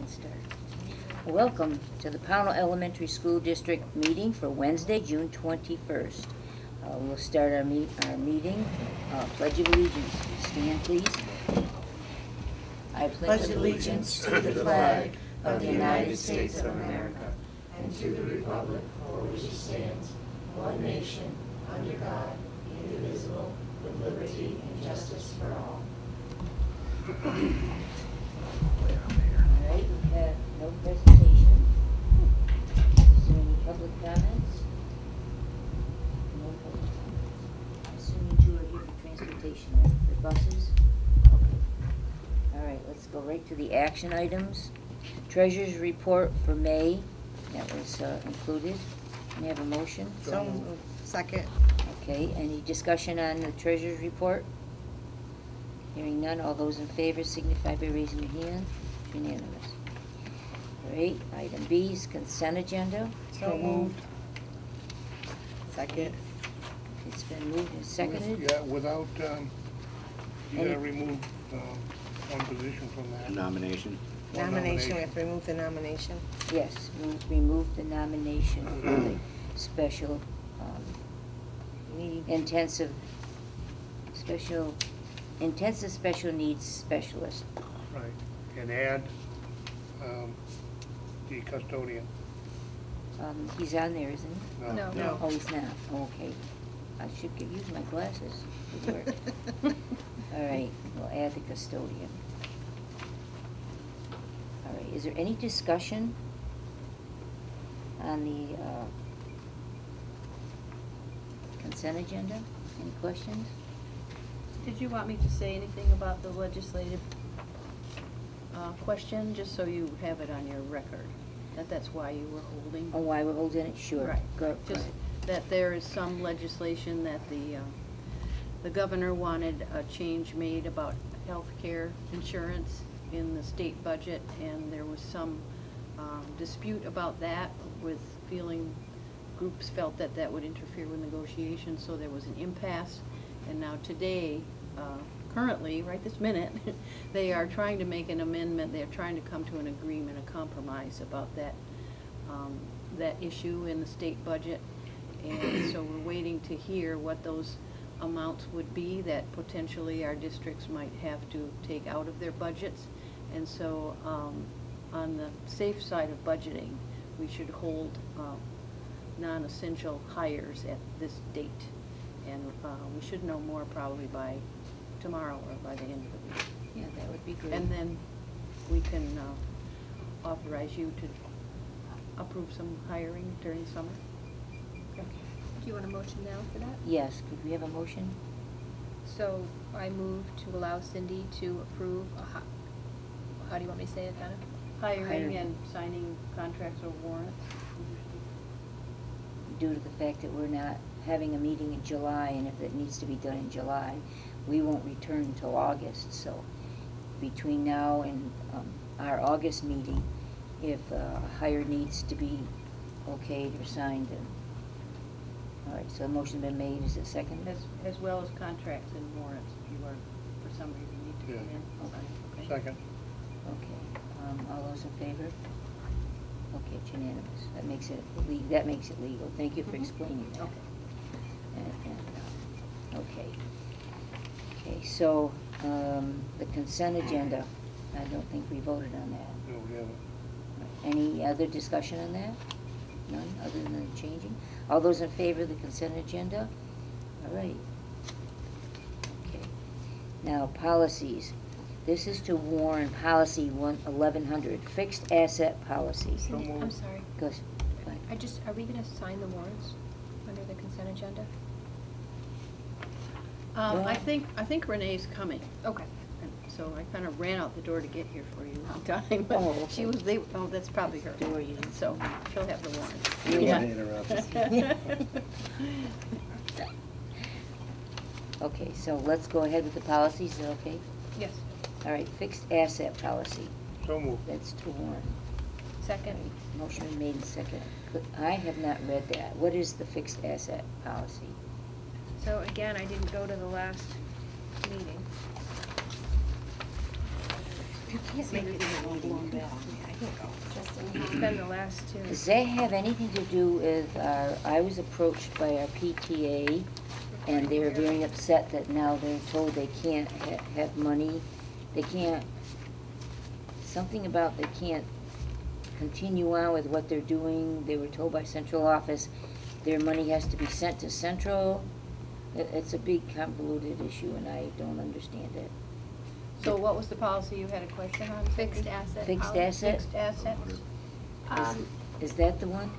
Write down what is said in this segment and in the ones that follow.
can start. Welcome to the Pownal Elementary School District meeting for Wednesday, June 21st. We'll start our meeting. Pledge of Allegiance. Stand, please. I pledge allegiance to the flag of the United States of America and to the republic for which it stands, one nation, under God, indivisible, with liberty and justice for all. All right, we have no presentation. Is there any public comments? No public comments. I'm assuming you are here for transportation, right? For buses? Okay. All right, let's go right to the action items. Treasurer's report for May, that was included. Can I have a motion? So moved. Second. Okay, any discussion on the treasurer's report? Hearing none, all those in favor signify by raising your hand. It's unanimous. All right, item B is consent agenda. So moved. Second. It's been moved and seconded. Yeah, without, you gotta remove one position from that. Nomination. Nomination, we have to remove the nomination. Yes, remove the nomination for the special, intensive special needs specialist. Right, and add the custodian. He's on there, isn't he? No. No. Oh, he's not. Oh, okay. I should get use my glasses. Good work. All right, we'll add the custodian. All right, is there any discussion on the consent agenda? Any questions? Did you want me to say anything about the legislative question, just so you have it on your record? That's why you were holding? Oh, why we're holding it? Sure. Right. Go Just ahead. that there is some legislation that the governor wanted a change made about health care insurance in the state budget, and there was some dispute about that, with groups felt that that would interfere with negotiations, so there was an impasse. And now today, currently, right this minute, they are trying to make an amendment. They're trying to come to an agreement, a compromise about that issue in the state budget. And so we're waiting to hear what those amounts would be that potentially our districts might have to take out of their budgets. And so on the safe side of budgeting, we should hold non-essential hires at this date. And we should know more probably by tomorrow or by the end of the week. Yeah, that would be great. And then we can authorize you to approve some hiring during summer. Do you want a motion now for that? Yes, could we have a motion? So I move to allow Cindy to approve how do you want me to say it, Donna? Hiring and signing contracts or warrants. Due to the fact that we're not having a meeting in July, and if it needs to be done in July, we won't return until August. So between now and our August meeting, if a hire needs to be okayed or signed, then all right. So a motion been made. Is it second? As well as contracts and warrants, if you are, for some reason, need to come in. Okay. Second. Okay. All those in favor? Okay, it's unanimous. That makes it legal. Thank you for explaining that. Okay. Okay. Okay, so the consent agenda, I don't think we voted on that. No, we haven't. Any other discussion on that? None, other than the changing? All those in favor of the consent agenda? All right. Okay. Now, policies. This is to warn policy 1100, fixed asset policy. Cindy, moved. I'm sorry. Go ahead. Are we going to sign the warrants under the consent agenda? I think Renee's coming. Okay. And so I kind of ran out the door to get here for you on time. But Oh, okay. she was. That's probably her. Door you. So she'll have the warrants. You Yeah. want- Okay, so let's go ahead with the policies. Is that okay? Yes. All right, fixed asset policy. So moved. That's to warn. Second. Motion been made in second. I have not read that. What is the fixed asset policy? So again, I didn't go to the last meeting. You can't make it even one back. I been the last two. Does that have anything to do with I was approached by our PTA, and they're very upset that now they're told they can't have money. They can't, something about they can't continue on with what they're doing. They were told by central office their money has to be sent to central. It's a big convoluted issue, and I don't understand it. So what was the policy you had a question on? Fixed asset. Fixed policy. asset? Fixed assets? Is that the one?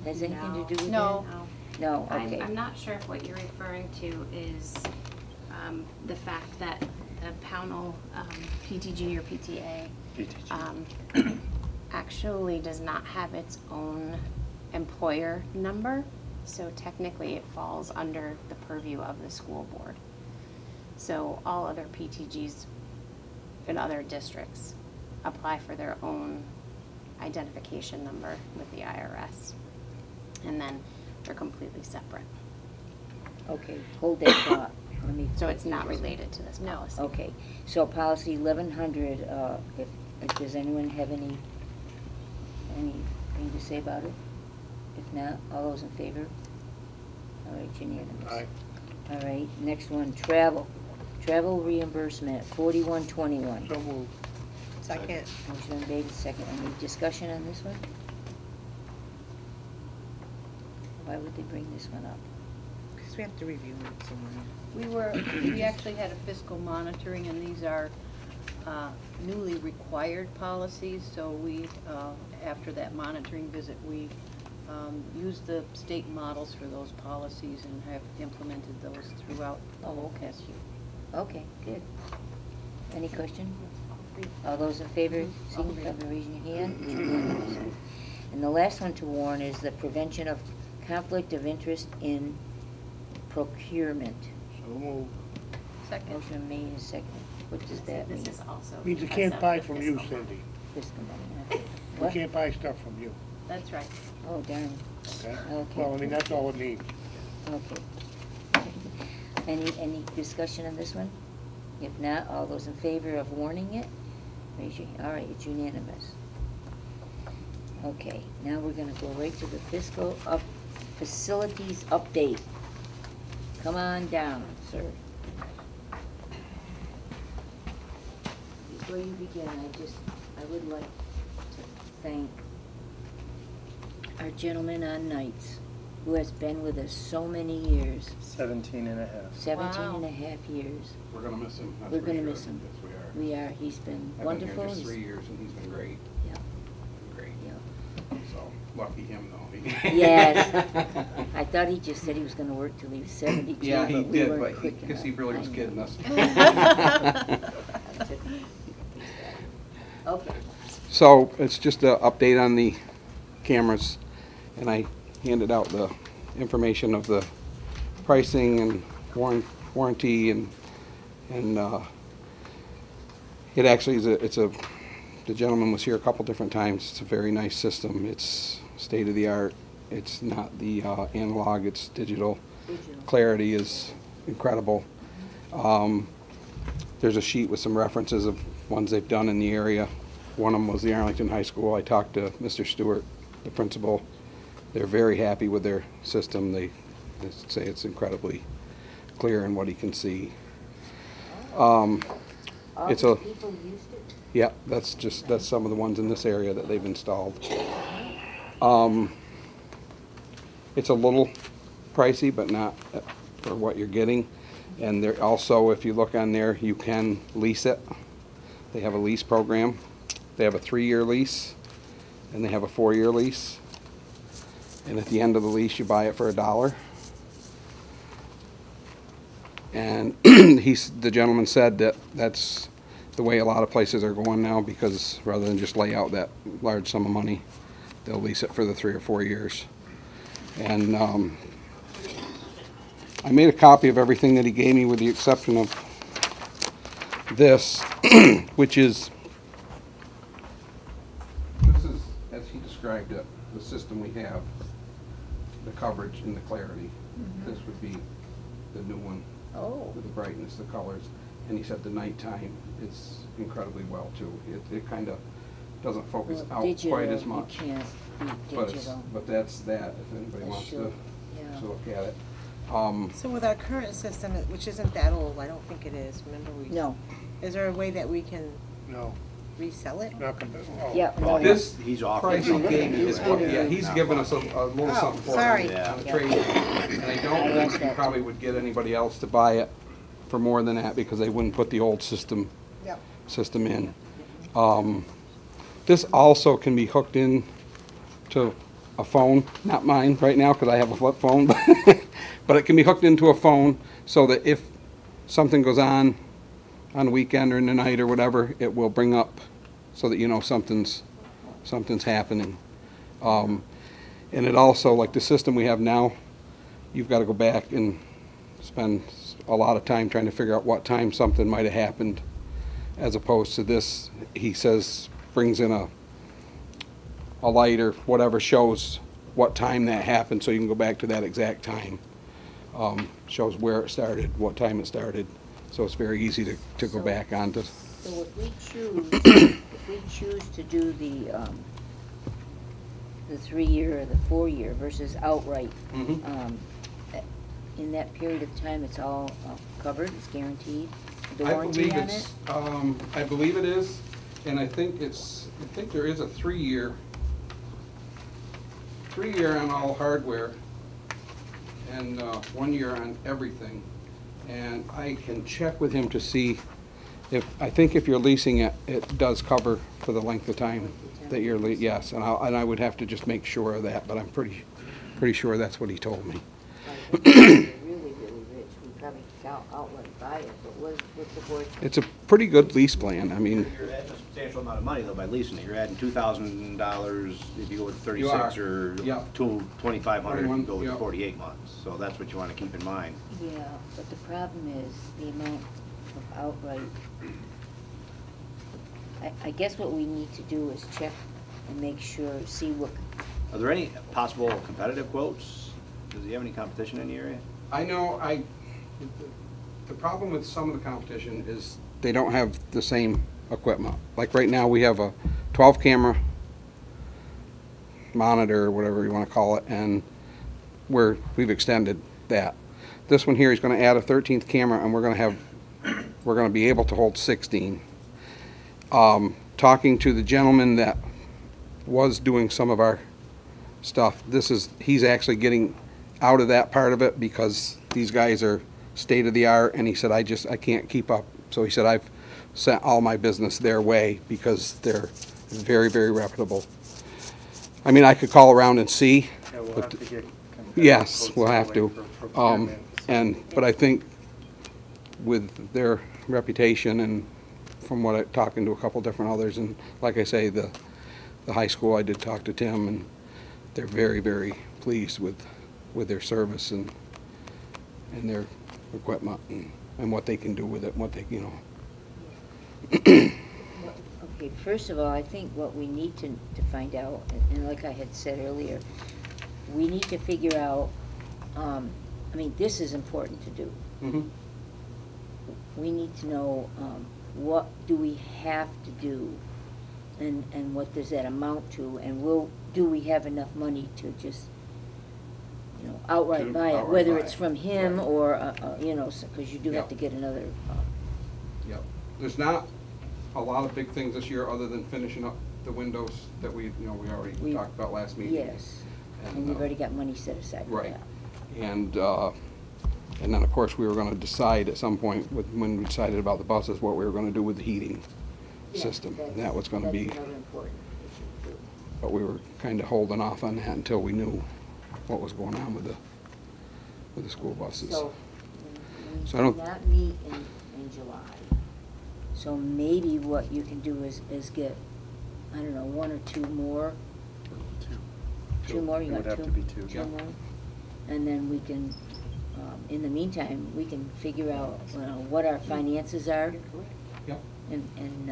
Has anything to do with No. that? No, okay. I'm not sure if what you're referring to is the fact that the Pownal PTG or PTA actually does not have its own employer number, so technically it falls under the purview of the school board. So all other PTGs in other districts apply for their own identification number with the IRS, and then they're completely separate. Okay, hold that thought. Let me. So it's not related to this No. policy. Okay, so policy 1100, if does anyone have anything to say about it? If not, all those in favor? All right, unanimous. Aye. All right, next one, travel reimbursement, 4121. So moved. Second. Motion made, second. Any discussion on this one? Why would they bring this one up? Because we have to review it somewhere. We actually had a fiscal monitoring, and these are newly required policies, so we, after that monitoring visit, we used the state models for those policies and have implemented those throughout the whole past year. Okay, good. Any question? All those in favor, signify by raising your hand. It's unanimous. And the last one to warn is the prevention of conflict of interest in procurement. So moved. Second. Motion made and second. What does that mean? This is also. Means you because can't of buy the from you, fiscal month. Cindy. Fiscal money, okay. We What? can't buy stuff from you, That's right. Oh, darn. okay? Okay. Well, I mean, that's all it needs. Okay. Any discussion on this one? If not, all those in favor of warning it, raise your hand. All right, it's unanimous. Okay, now we're gonna go right to the facilities update. Come on down, sir. Before you begin, I would like to thank our gentleman on nights, who has been with us so many years, 17 and a half. 17 Wow. and a half years. We're gonna miss him, that's We're for gonna sure. miss him. Yes, we are. We are, he's been I've wonderful. been here just He's- 3 years and he's been great, Yeah, great. yeah. So, lucky him though. Yes. I thought he just said he was gonna work till he was 72, Yeah, he but we did, weren't but quick because he enough. really I was know. kidding us. Okay. So it's just an update on the cameras, and I handed out the information of the pricing and warranty, and it actually is the gentleman was here a couple different times. It's a very nice system. It's state of the art. It's not the analog, it's digital. Clarity is incredible. There's a sheet with some references of ones they've done in the area. One of them was the Arlington High School. I talked to Mr. Stewart, the principal. They're very happy with their system. They say it's incredibly clear in what he can see. All It's the a- people used it? Yeah, that's some of the ones in this area that they've installed. It's a little pricey, but not for what you're getting. And there also, if you look on there, you can lease it. They have a lease program. They have a 3-year lease, and they have a 4-year lease. And at the end of the lease, you buy it for $1. And the gentleman said that that's the way a lot of places are going now, because rather than just lay out that large sum of money, they'll lease it for the 3 or 4 years. And I made a copy of everything that he gave me with the exception of this, which is, as he described it, the system we have, the coverage and the clarity. This would be the new one. Oh. With the brightness, the colors, and he said the nighttime is incredibly well too. It kind of doesn't focus Well, out digital, quite as much. You can't beat But it's, digital. but that's that, if anybody That's wants to, true, yeah. to look at it. So with our current system, which isn't that old, I don't think it is, remember we? No, Is there a way that we can No, resell it? not compared, oh. yeah, no, This He's offering price he something. gave me is what, yeah, he's Not given much. us a little Oh, something for sorry. it on the Yeah. trade. And I don't I think asked you that probably too. would get anybody else to buy it for more than that, because they wouldn't put the old system Yep. in. This also can be hooked in to a phone, not mine right now, because I have a flip phone, but it can be hooked into a phone so that if something goes on the weekend or in the night or whatever, it will bring up so that you know something's happening. And it also, like the system we have now, you've got to go back and spend a lot of time trying to figure out what time something might have happened, as opposed to this, he says, brings in a light or whatever, shows what time that happened, so you can go back to that exact time. Shows where it started, what time it started, so it's very easy to go So- back onto. so if we choose to do the 3-year or the 4-year versus outright, in that period of time, it's all covered, it's guaranteed, the I warranty believe on it? it's, I believe it is, and I think there is a 3-year on all hardware, and 1 year on everything. And I can check with him to see I think if you're leasing it, it does cover for the length of time that you're, yes, and I would have to just make sure of that, but I'm pretty sure that's what he told me. If we're really, really rich, we probably outright buy it, but what's the board? It's a pretty good lease plan, I mean, You're adding a substantial amount of money though by leasing it. You're adding $2,000 if you go with You 36 are. or Yeah. $2,500 if you go with Yeah. 48 months. So that's what you want to keep in mind. Yeah, but the problem is the amount of outright. I guess what we need to do is check and make sure, see what, Are there any possible competitive quotes? Does he have any competition in the area? I know, the problem with some of the competition is they don't have the same equipment. Like right now, we have a 12 camera monitor, or whatever you want to call it, and we've extended that. This one here is going to add a 13th camera, and we're going to be able to hold 16. Talking to the gentleman that was doing some of our stuff, he's actually getting out of that part of it because these guys are state of the art, and he said, I can't keep up. So he said, I've sent all my business their way because they're very, very reputable. I mean, I could call around and see. Yeah, we'll but- have to get competitive Yes, quotes we'll have anyway to. for procurement. But I think with their reputation and from what talking to a couple different others, and like I say, the high school, I did talk to Tim, and they're very, very pleased with their service and their equipment and what they can do with it, what they, okay, first of all, I think what we need to find out, and like I had said earlier, we need to figure out, I mean, this is important to do. Mhm. We need to know, what do we have to do, and what does that amount to, and do we have enough money to just, outright To buy it, outright whether buy it's it, from him right. or, because you do have Yeah. to get another, Yep. There's not a lot of big things this year other than finishing up the windows that we already We- talked about last meeting. yes, and we've already got money set aside for Right. that. And then, of course, we were gonna decide at some point when we decided about the buses, what we were gonna do with the heating Yeah, system. that's- That was gonna be, That's another important issue too. but we were kinda holding off on that until we knew what was going on with the school buses. So, So we I did don't- not meet in July. So maybe what you can do is get, I don't know, 1 or 2 more. Two more, you It would got have 2? to be 2. Yeah. more? And then we can, in the meantime, we can figure out, what our finances are Yep, and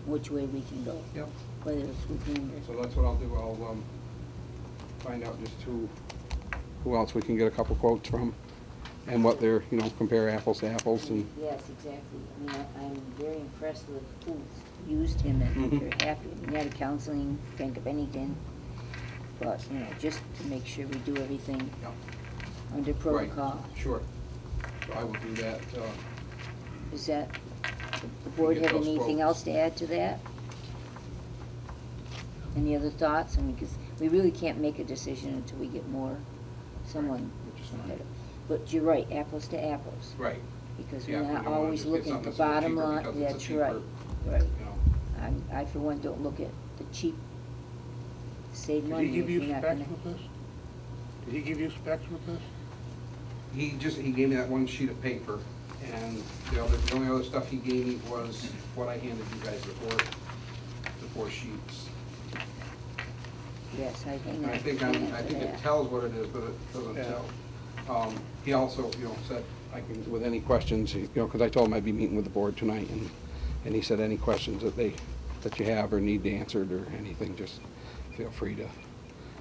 which way we can go, yep. whether it's with him So that's what I'll do. I'll find out just who else we can get a couple quotes from and what they're, compare apples to apples and, Yes, exactly. I mean, I'm very impressed with Foods. used him and Mhm. they're happy. We had a counseling, think of anything, but, you know, just to make sure we do everything Yeah. under protocol. Sure. So I will do that. Is that, the board Get have those anything quotes. else to add to that? Any other thoughts? I mean, because we really can't make a decision until we get someone. Which is fine. But you're right, apples to apples, Right. because Yeah, we're we not don't wanna always just get looking at the something that's bottom cheaper line. because it's a That's cheaper, right, right. You know. I for one don't look at the cheap, save Did money he give if you you're not specs gonna. with this? Did he give you specs with this? He gave me that one sheet of paper, and the only other stuff he gave me was what I handed you guys before, the 4 sheets. Yes, I think And I that's. think it tells what it is, but it doesn't Yeah. tell. He also, said, I can, with any questions, because I told him I'd be meeting with the board tonight, and he said, any questions that you have or need answered or anything, just feel free to,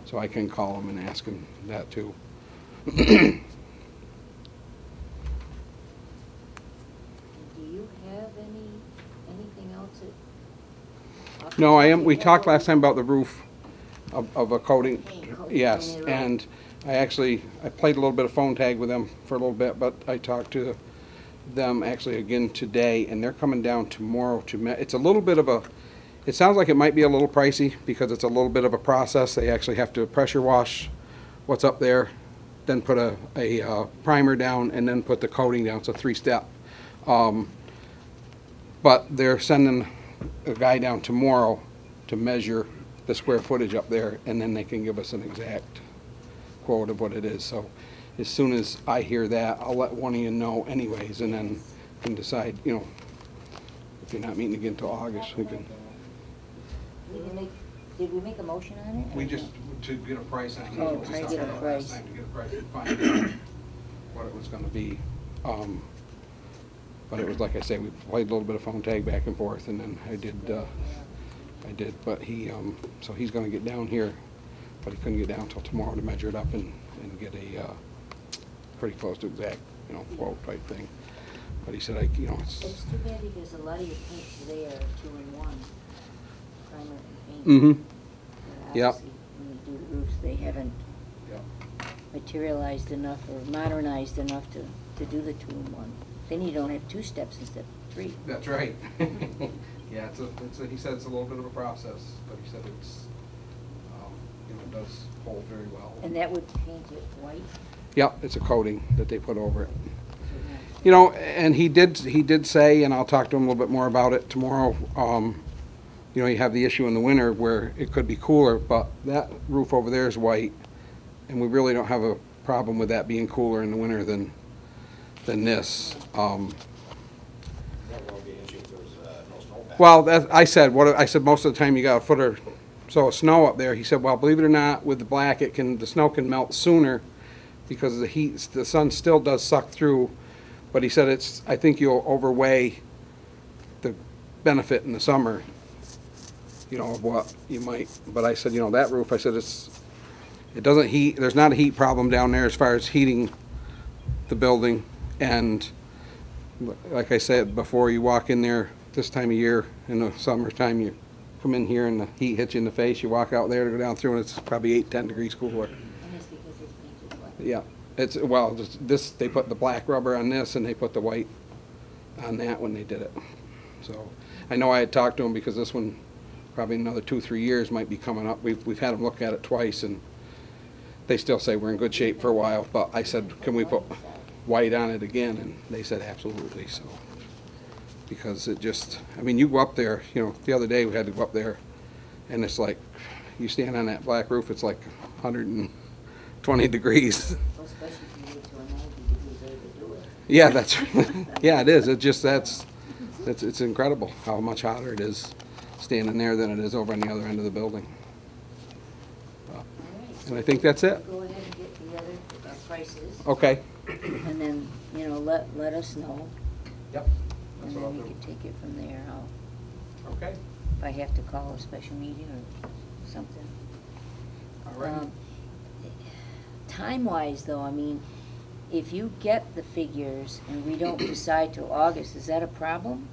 so I can call him and ask him that too. Do you have anything else that? No, we talked last time about the roof of a coating. Coating Yes, it up. and I played a little bit of phone tag with them for a little bit, but I talked to them actually again today, and they're coming down tomorrow it's a little bit of it sounds like it might be a little pricey because it's a little bit of a process. They actually have to pressure wash what's up there, then put a primer down, and then put the coating down. It's a 3-step. But they're sending a guy down tomorrow to measure the square footage up there, and then they can give us an exact quote of what it is. So as soon as I hear that, I'll let one of you know anyways, and then can decide, if you're not meeting again until August, we can. Did we make a motion on it? We just, to get a price on it. Oh, we just to talked get a about it price. last time, to get a price and find out what it was gonna be. But it was, like I say, we played a little bit of phone tag back and forth, and then I did, but so he's gonna get down here, but he couldn't get down till tomorrow to measure it up and get a, pretty close to exact, quote type thing. But he said, it's. It's too bad because a lot of your paints today are 2-in-1, primer and paint. Mm-hmm. But Yep. obviously, when you do the roofs, they haven't Yep. materialized enough or modernized enough to do the 2-in-1. Then you don't have 2 steps instead of 3. That's right. Yeah, he said it's a little bit of a process, but he said it's, it does hold very well. And that would paint it white? Yep, it's a coating that they put over it. And he did say, and I'll talk to him a little bit more about it tomorrow, you have the issue in the winter where it could be cooler, but that roof over there is white, and we really don't have a problem with that being cooler in the winter than this. Well, I said most of the time you got a foot or so of snow up there. He said, well, believe it or not, with the black, the snow can melt sooner because of the heat. The sun still does suck through, but he said I think you'll overweigh the benefit in the summer, of what you might. But I said, that roof, I said it doesn't heat. There's not a heat problem down there as far as heating the building, and like I said before, you walk in there this time of year in the summertime, you come in here and the heat hits you in the face, you walk out there to go down through and it's probably 8-10 degrees cooler. And it's because it's painted white. Yeah, they put the black rubber on this and they put the white on that when they did it. So I know I had talked to them because this one probably another 2-3 years might be coming up. We've had them look at it twice and they still say we're in good shape for a while, but I said, can we put white on it again? And they said absolutely. So because you go up there, the other day we had to go up there and it's like, you stand on that black roof, it's like 120 degrees. Well, especially if you get to a 90 degrees day to do it. Yeah, yeah, it is. It's incredible how much hotter it is standing there than it is over on the other end of the building. All right, And I think that's it. go ahead and get the other prices, Okay. and then, let us know, Yep. and then we can take it from there. Okay. If I have to call a special meeting or something. All right. Time-wise, though, if you get the figures and we don't decide till August, is that a problem?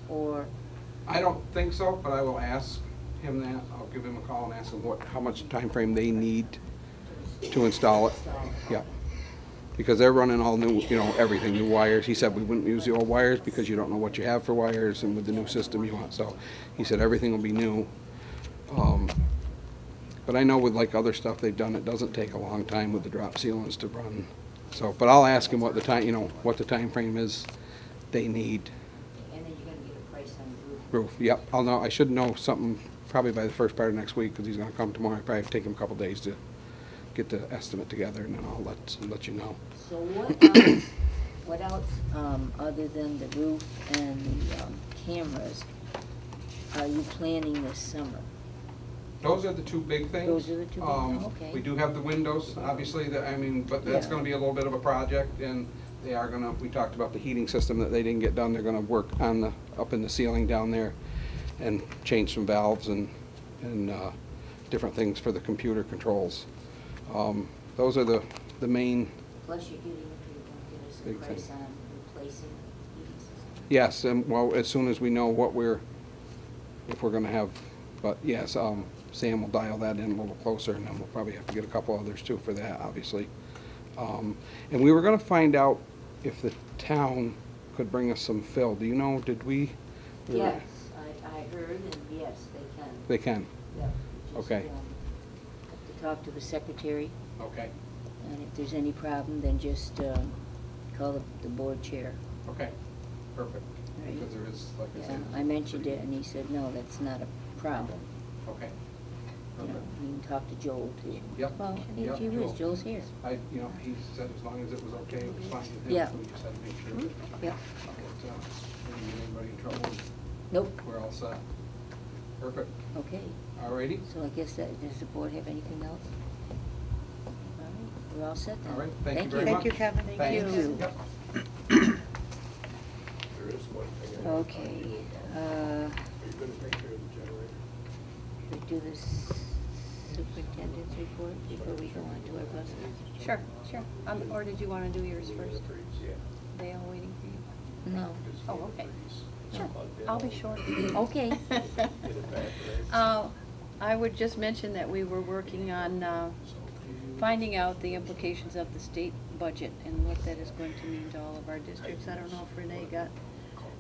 Or, I don't think so, but I will ask him that. I'll give him a call and ask him how much time frame they need to install it. Yeah. Because they're running all new, everything, new wires. He said we wouldn't use the old wires because you don't know what you have for wires, and with the new system you want. So he said everything will be new. But I know with like other stuff they've done, it doesn't take a long time with the drop sealants to run. So, but I'll ask him what the time frame is they need. And then you're gonna get a price on the roof. Yep, I'll know. I should know something probably by the first part of next week because he's gonna come tomorrow. I probably have to take him a couple days to get the estimate together, and then I'll let you know. So what else, other than the roof and the cameras, are you planning this summer? Those are the two big things. Those are the two big things, okay. We do have the windows, obviously, but that's Yeah. gonna be a little bit of a project, and they are gonna, we talked about the heating system that they didn't get done. They're gonna work on up in the ceiling down there and change some valves and different things for the computer controls. Those are the main. Plus you're gonna give us a Big price thing. on replacing the heating system. Yes, and well, as soon as we know if we're gonna have, but yes, Sam will dial that in a little closer, and then we'll probably have to get a couple others too for that, obviously. And we were gonna find out if the town could bring us some fill. Do you know, did we? Yes, I heard, and yes, they can. They can, Yeah. Just, Okay. have to talk to the secretary, okay, and if there's any problem, then just call the board chair. okay, perfect. Right. Because there is, like I Yeah, said. I mentioned it, and he said, no, that's not a problem. Okay, You know, perfect. you can talk to Joel too. Yep, Well, yep, gee whiz, Joel. Joel's here. He said as long as it was okay, it was fine with him. Yeah. So we just had to make sure that Yep. we didn't get anybody in trouble. Nope. We're all set. Perfect. Okay, Alrighty. so I guess does the board have anything else? All right, we're all set then. All right, thank you very much. Thank you, Kevin. Thank you. Yep. Okay, we do this superintendent's report before we go on to our buses? Sure, sure. Or did you want to do yours first? They all waiting for you? No. Oh, okay. Sure, I'll be short. Okay. I would just mention that we were working on finding out the implications of the state budget and what that is going to mean to all of our districts. I don't know if Renee got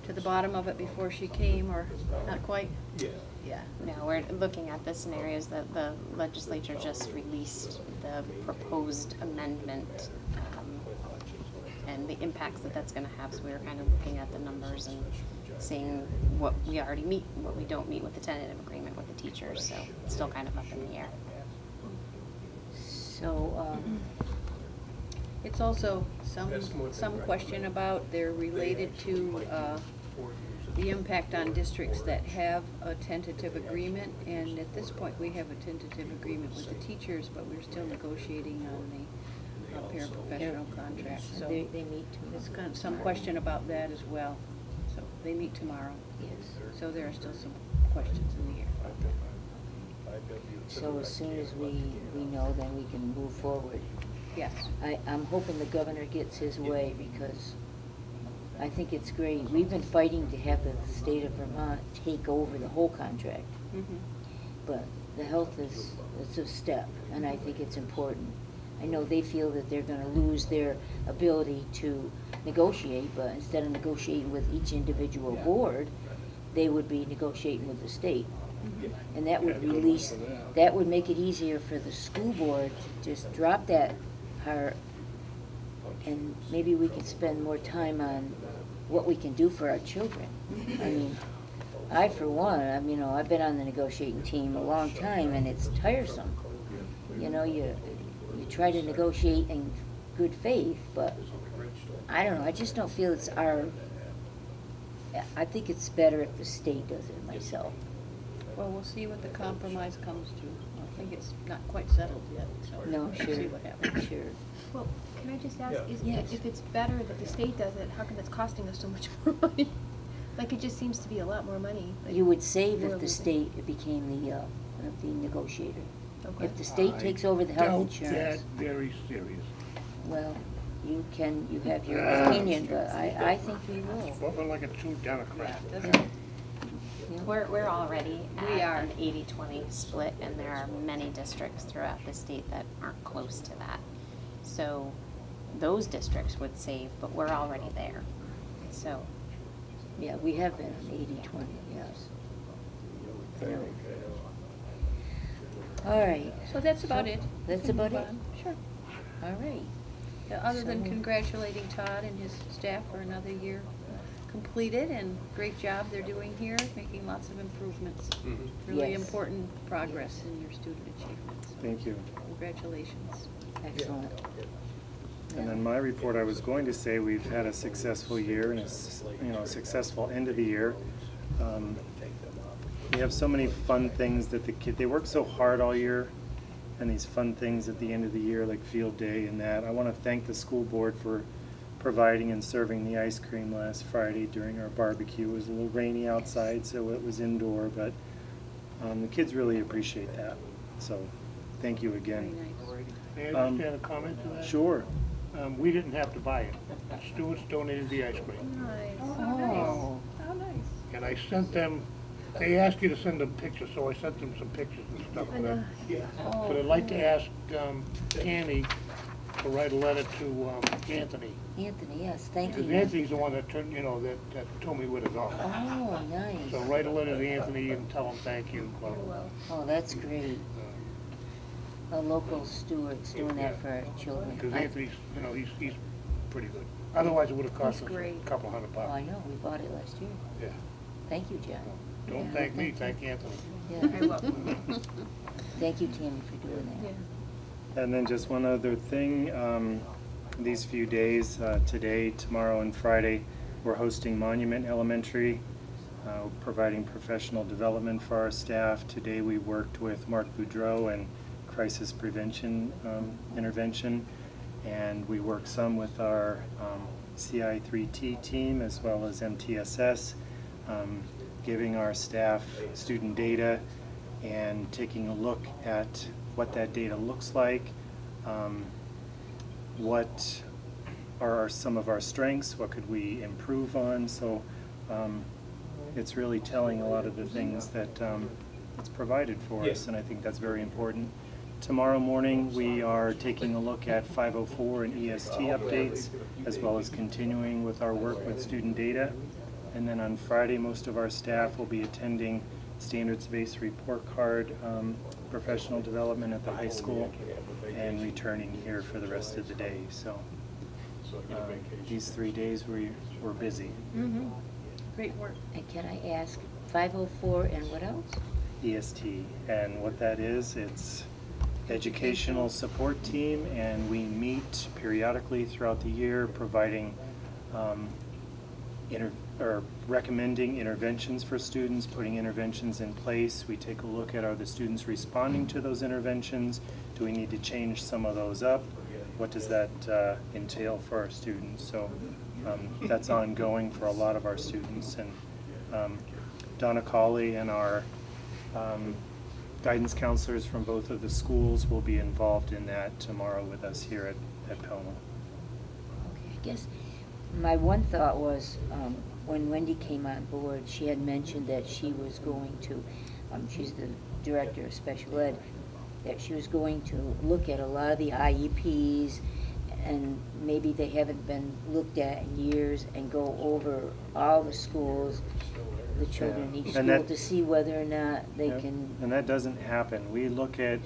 to the bottom of it before she came, or not quite. Yeah. No, we're looking at the scenarios that the legislature just released, the proposed amendment, and the impacts that that's gonna have. So we were kind of looking at the numbers and seeing what we already meet and what we don't meet with the tentative agreement with the teachers. So it's still kind of up in the air. So, It's also some question about, they're related to the impact on districts that have a tentative agreement, and at this point, we have a tentative agreement with the teachers, but we're still negotiating on the paraprofessional contract, so they meet there's some question about that as well. So they meet tomorrow, Yes. so there are still some questions in the air. So as soon as we know, then we can move forward. Yes. I'm hoping the governor gets his way, because I think it's great. We've been fighting to have the state of Vermont take over the whole contract. Mm-hmm. But the health it's a step, and I think it's important. I know they feel that they're gonna lose their ability to negotiate, but instead of negotiating with each individual board, they would be negotiating with the state. And that would release, that would make it easier for the school board to just drop that part, and maybe we could spend more time on what we can do for our children. I mean, I, for one, I've been on the negotiating team a long time, and it's tiresome. You try to negotiate in good faith, but I don't know, I just don't feel it's I think it's better if the state does it myself. Well, we'll see what the compromise comes to. I think it's not quite settled yet, so No, we'll sure, see what happens. sure. Well, can I just ask, Yes. if it's better that the state does it, how come it's costing us so much more money? Like, it just seems to be a lot more money. Like, You would save we're if the losing. state became the negotiator. Okay. If the state takes over the health insurance, I doubt that very serious. well, you have your opinion, but I think we will. What about like a two Democrat? Yeah, doesn't- Kim? We're already We are. at an 80-20 split, and there are many districts throughout the state that aren't close to that. So those districts would save, but we're already there. So Yeah, we have been 80-20, yes. So- All right, So that's about it. that's We can about move it? on. Sure. all right. Other than So- congratulating Todd and his staff for another year completed, and great job they're doing here, making lots of improvements. Really Yes. important progress in your student achievement. So Thank you. congratulations. Excellent. And then my report, I was going to say, we've had a successful year and a successful end of the year. We have so many fun things that they work so hard all year, and these fun things at the end of the year, like field day and that. I want to thank the school board for providing and serving the ice cream last Friday during our barbecue. It was a little rainy outside, so it was indoor, but the kids really appreciate that. So thank you Very again. nice. May I just add a comment to that? Sure. We didn't have to buy it. Students donated the ice cream. Nice. Oh, How nice. And I sent them, they asked you to send them pictures, so I sent them some pictures and stuff. But I'd like to ask Tammy to write a letter to Anthony. Anthony, yes, thank you. Because Anthony's the one that turned, that told me where to go. Oh, nice. So write a letter to Anthony and tell him thank you. Oh, that's great. A local steward's doing that for our children. Because Anthony's, he's pretty good. Otherwise, it would have cost us He's great. a couple $100. Oh, I know, we bought it last year. Yeah. Thank you, John. Don't Yeah, thank me, you. thank Anthony. Yeah. I will. Thank you, Tammy, for doing that. Yeah. And then just one other thing, these few days, today, tomorrow, and Friday, we're hosting Monument Elementary, providing professional development for our staff. Today we worked with Mark Boudreau and Crisis Prevention Intervention, and we worked some with our CI3T team as well as MTSS, giving our staff student data and taking a look at what that data looks like, what are some of our strengths, what could we improve on. So it's really telling a lot of the things that it's provided for us, and I think that's very important. Tomorrow morning we are taking a look at 504 and EST updates, as well as continuing with our work with student data. And then on Friday, most of our staff will be attending standards-based report card professional development at the high school and returning here for the rest of the day. So these 3 days we're busy. Mm-hmm. Great work. And can I ask, 504 and what else? EST, and what that is, it's educational support team, and we meet periodically throughout the year providing recommending interventions for students, putting interventions in place. We take a look at, are the students responding to those interventions? Do we need to change some of those up? What does that entail for our students? So that's ongoing for a lot of our students. And Donna Colley and our guidance counselors from both of the schools will be involved in that tomorrow with us here at Pownal. Okay, I guess my one thought was, when Wendy came on board, she had mentioned that she was going to, she's the director of special ed, that she was going to look at a lot of the IEPs, and maybe they haven't been looked at in years, and go over all the schools, the children in each And school, that- to see whether or not they Yep. can. And that doesn't happen. We look at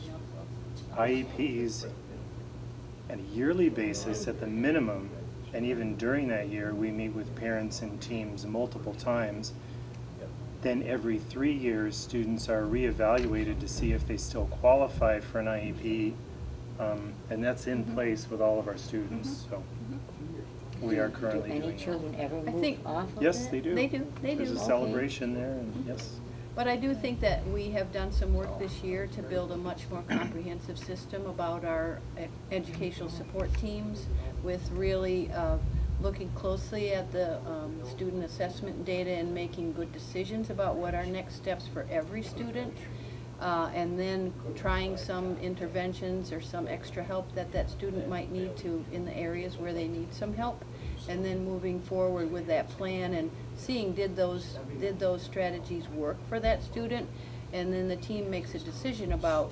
IEPs at a yearly basis at the minimum, and even during that year, we meet with parents and teams multiple times. Then every 3 years, students are reevaluated to see if they still qualify for an IEP, and that's in place with all of our students. So we are currently Do doing any children ever I move think- off of Yes, it? they do. They do, they There's do. a Okay. celebration there, and yes. But I do think that we have done some work this year to build a much more comprehensive system about our educational support teams, with really looking closely at the student assessment data and making good decisions about what our next steps for every student and then trying some interventions or some extra help that that student might need to in the areas where they need some help, and then moving forward with that plan and seeing did those strategies work for that student, and then the team makes a decision about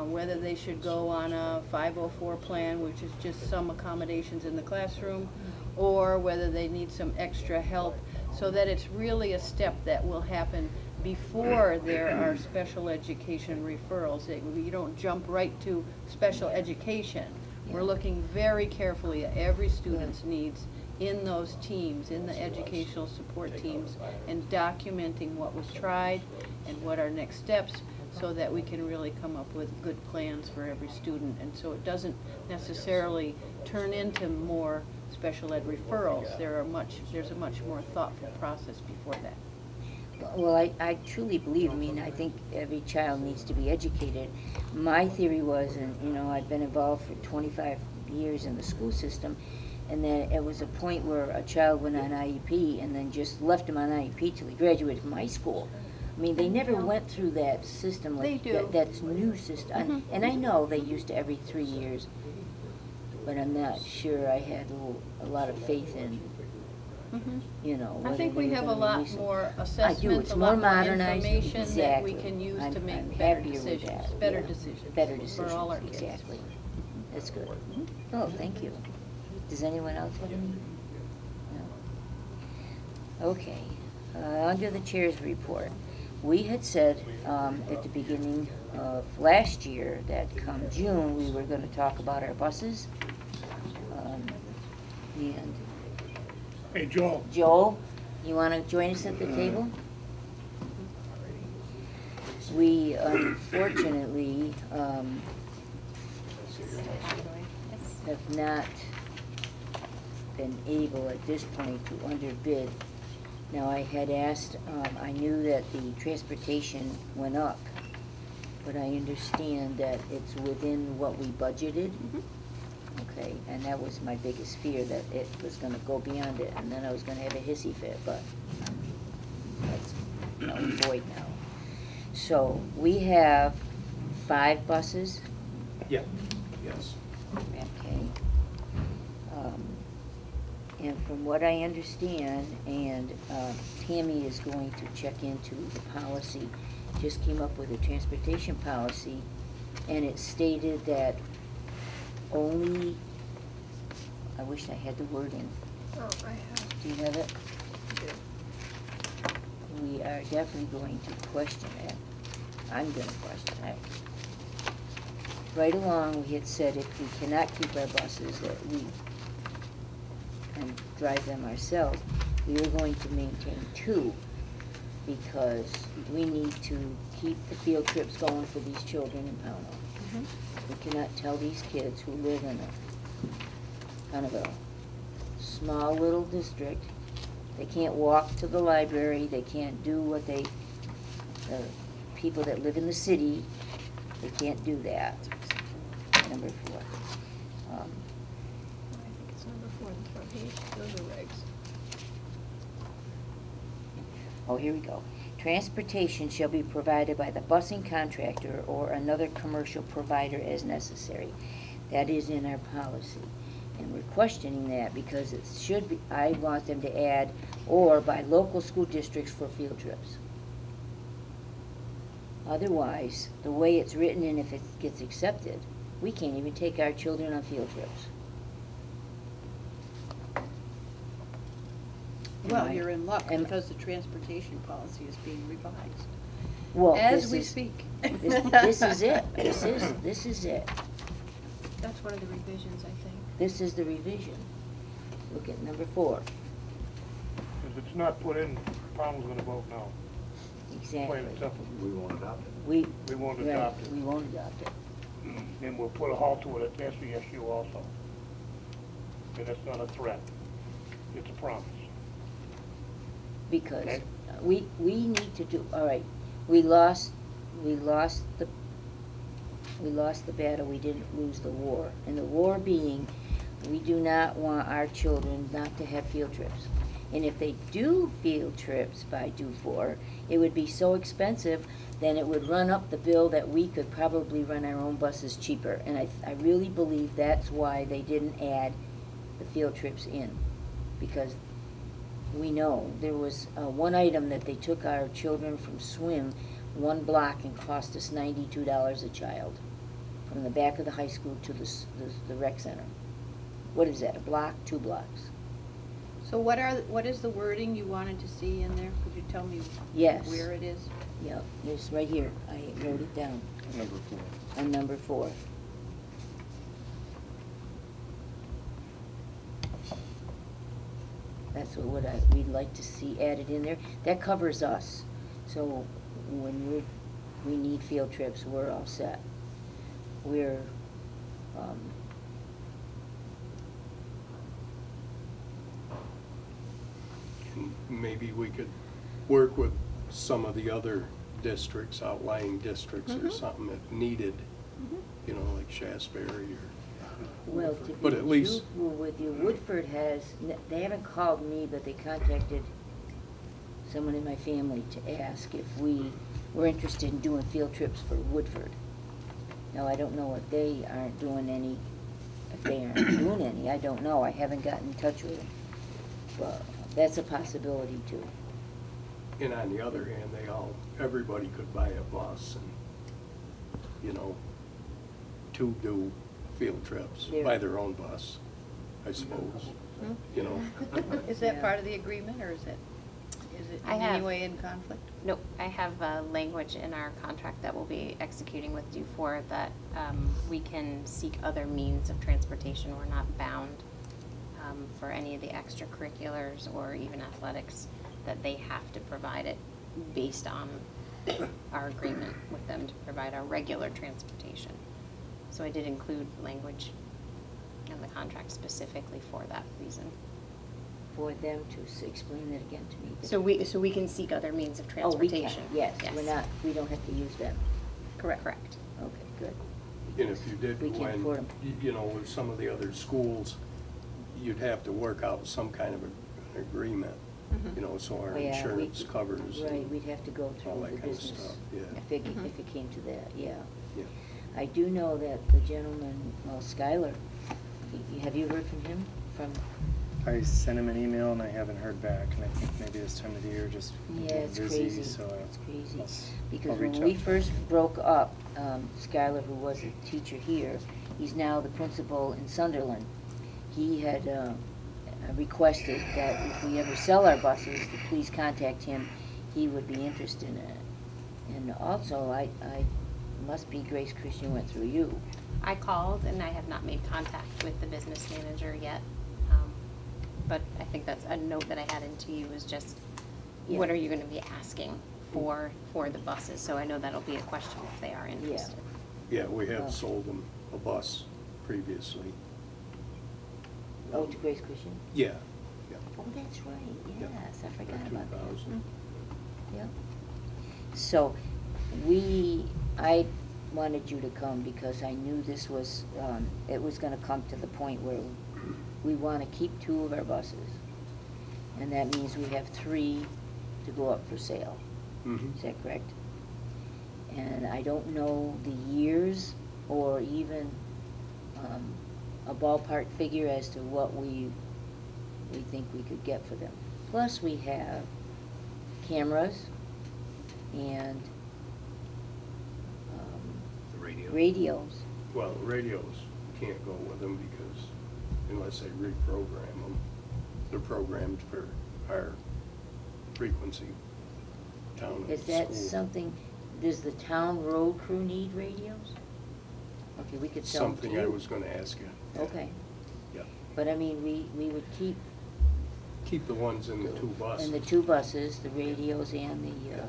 whether they should go on a 504 plan, which is just some accommodations in the classroom, or whether they need some extra help, so that it's really a step that will happen before there are special education referrals. You don't jump right to special education. We're looking very carefully at every student's needs in those teams, in the educational support teams, and documenting what was tried and what are next steps, so that we can really come up with good plans for every student, and so it doesn't necessarily turn into more special ed referrals. There's a much more thoughtful process before that. Well, I truly believe, I think every child needs to be educated. My theory was, and you know, I've been involved for 25 years in the school system, and then it was a point where a child went on IEP and then just left him on IEP till he graduated from high school. They never went through that system like They do. That's new system. And I know they used to every 3 years, but I'm not sure I had a lot of faith in, you know. I whether think they we were have a gonna lot release them. more I do. assessments, It's a more lot more modernized. information that we Exactly. can use to I'm make better happier with decisions, that. better Yeah. decisions. Better decisions, for all our kids. exactly. That's good. Oh, thank you. Does anyone else have any? No? Okay. Under the chair's report, we had said at the beginning of last year that come June, we were going to talk about our buses. And Hey, Joel, Joel, you want to join us at the table? We unfortunately have not been able at this point to underbid. Now, I had asked, I knew that the transportation went up, but I understand that it's within what we budgeted. Okay, and that was my biggest fear, that it was gonna go beyond it, and then I was gonna have a hissy fit, but that's null and void now. So, we have 5 buses, Yeah, yes. okay? And from what I understand, and Tammy is going to check into the policy, just came up with a transportation policy, and it stated that only, I wish I had the wording. Oh, I have. Do you have it? We are definitely going to question it. I'm going to question it. Right along, we had said if we cannot keep our buses, that we can drive them ourselves, we were going to maintain 2, because we need to keep the field trips going for these children in Pownal. We cannot tell these kids who live in a kind of a small little district, they can't walk to the library, they can't do what the people that live in the city, they can't do that. Number 4. I think it's number 4 on the front page. Those are regs. Oh, here we go. Transportation shall be provided by the busing contractor or another commercial provider as necessary. That is in our policy. And we're questioning that because it should be, I want them to add, or by local school districts for field trips. Otherwise, the way it's written, and if it gets accepted, we can't even take our children on field trips. Well, Right. you're in luck, And- because the transportation policy is being revised. Well, As this we is- speak. This is it. This is it. That's one of the revisions, I think. This is the revision. Look at number 4. if it's not put in, Pownal's gonna vote no. Exactly. Plain and simple. We won't adopt it. We won't right, adopt it. We won't adopt it. And we'll put a halt to it at SVSU also. And that's not a threat. It's a promise. Because Okay. we need to do, all right, we lost the battle, we didn't lose the war. And the war being, we do not want our children not to have field trips. And if they do field trips by DO4, it would be so expensive, then it would run up the bill that we could probably run our own buses cheaper. And I really believe that's why they didn't add the field trips in. Because we know there was one item that they took our children from swim one block and cost us $92 a child, from the back of the high school to the rec center. What is that, a block, 2 blocks? So what is the wording you wanted to see in there? Could you tell me Yes. where it is? Yep, it's right here, I wrote it down, Number 4. on number 4. That's what we'd like to see added in there. That covers us. So when we need field trips, we're all set. We're, And maybe we could work with some of the other districts, outlying districts or something if needed, you know, like Shasberry or. well, to But be at least, truthful with you, Woodford has, they haven't called me, but they contacted someone in my family to ask if we were interested in doing field trips for Woodford. Now, I don't know if they aren't doing any, if they aren't doing any, I don't know, I haven't gotten in touch with them. But that's a possibility too. and on the other hand, everybody could buy a bus and, you know, to do field trips, Yeah. buy their own bus, I suppose, you know. Is that Yeah. part of the agreement, or is it I in any have- way in conflict? Nope, I have language in our contract that we'll be executing with DO4 that we can seek other means of transportation. We're not bound for any of the extracurriculars or even athletics, that they have to provide it based on our agreement with them to provide our regular transportation. So I did include language in the contract specifically for that reason. For them to explain it again to me. So we can seek other means of Oh, we can, transportation. yes, we don't have to use them. Correct. Okay, good. And if you did We go can't afford 'em. in, you know, with some of the other schools, you'd have to work out some kind of an agreement, you know, so our Oh, yeah, insurance covers. and Right, we'd have to go all through that the kind of business. stuff, yeah. If it came to that, yeah. Yeah. I do know that the gentleman, Skylar, have you heard from him? I sent him an email and I haven't heard back, and I think maybe this time of the year just Yeah, it's busy, crazy, so it's crazy. I'll Because reach when out we to him. first broke up, Skylar, who was a teacher here, he's now the principal in Sunderland. He had requested that if we ever sell our buses, to please contact him. He would be interested in it. And also, I must be Grace Christian went through you. I called and I have not made contact with the business manager yet. But I think that's a note that I had into you was just, what Yeah. are you gonna be asking for the buses? So I know that'll be a question if they are interested. Yeah, we Oh. have sold them a bus previously. Oh, to Grace Christian? Yeah, yeah. Oh, that's right, Yeah. yes, I forgot For about that. 2000. Yep. So, I wanted you to come because I knew this was, it was gonna come to the point where we wanna keep 2 of our buses. And that means we have 3 to go up for sale. Mhm. Is that correct? And I don't know the years or even a ballpark figure as to what we think we could get for them. Plus, we have cameras and The radio. radios. Well, radios can't go with them because unless they reprogram them, they're programmed for our frequency, town and Is school. that something, does the town road crew need radios? Okay, we could sell them to you. Something I was gonna ask you. Okay, Yeah. but I mean, we would keep Keep the ones in the 2 buses. in the 2 buses, the radios and the, Yeah.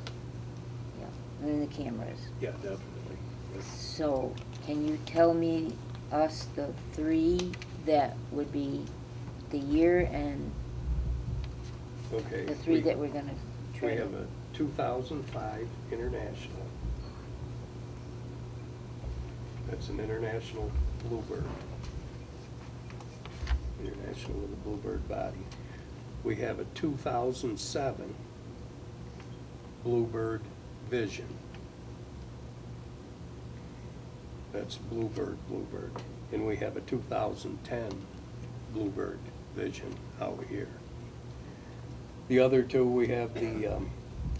and then the cameras. Yeah, definitely. Yeah. So, can you tell me us the 3 that would be the year and Okay. the 3 that we're gonna try We to? have a 2005 International. That's an International Bluebird. International with a Bluebird body. we have a 2007 Bluebird Vision. That's Bluebird. And we have a 2010 Bluebird Vision out here. The other two, we have the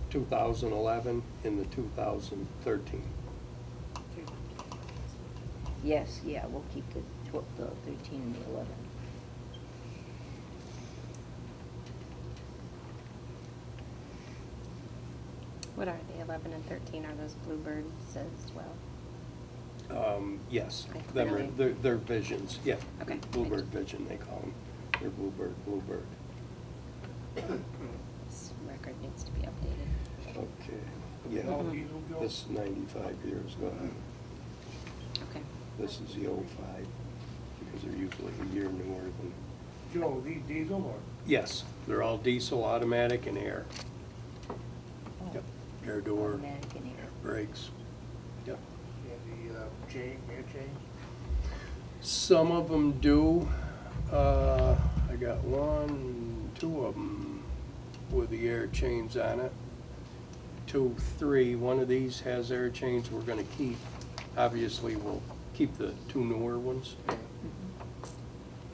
2011 and the 2013. Yes, yeah, we'll keep the 13 and the 11. What are they, 11 and 13, are those Bluebirds as well? Yes, Okay, them are, really? they're visions, yeah. Okay, Bluebird Vision, they call them. They're Bluebird. This record needs to be updated. Okay, yeah. All diesel, Joe? This is 95 years ago. Okay. This is the 05, because they're usually a year newer than. Joe, these diesel or? Yes, they're all diesel, automatic, and air. Oh, Yep, air door, automatic and air. air brakes. Yep. And the air chain? Some of them do. I got 1, 2 of them with the air chains on it. 2, 3. One of these has air chains we're going to keep. Obviously, we'll keep the 2 newer ones.